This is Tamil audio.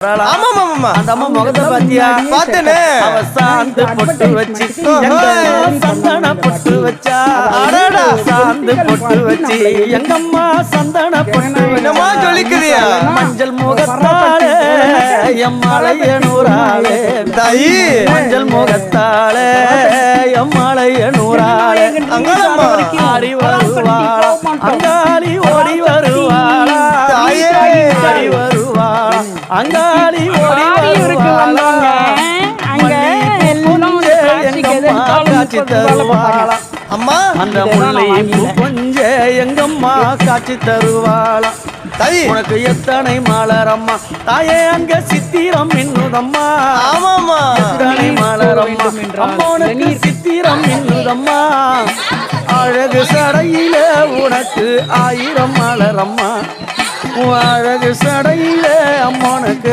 அந்த அம்மா முகத்தை பாத்தியா? பார்த்தேனே. அவ சாந்து பொட்டு வச்சு சந்தன பொட்டு வச்சா. அடடா சாந்து பொட்டு வச்சு எங்கம்மா சந்தன பொட்டு என்னமா சொல்லிக்கிறியா? மஞ்சள் முகத்தாலே எம்மலைய நூறாளே தாயி. மஞ்சள் முகத்தாலே எம்மலைய நூறாளே ஆடி வருவாளா அங்காளி ஓடி வருவாளா தாயே ஆடி வருவாளா அங்காளி ஓடி வருவாளா காட்சி தருவாளா அம்மா அந்த முல்லை பூ கொஞ்ச எங்கம்மா காட்சி தருவாளா தாய் உனக்கு எத்தனை மலரம்மா தாயே அங்க சித்திரம் மின்னுதம்மா. ஆமாமா எத்தனை மலரம்மா அம்மா உனக்கு சித்திரம் மின்னுதம்மா. அழகு சடையில உனக்கு 1000 மலரம்மா. அழகு சடையில அம்மனுக்கு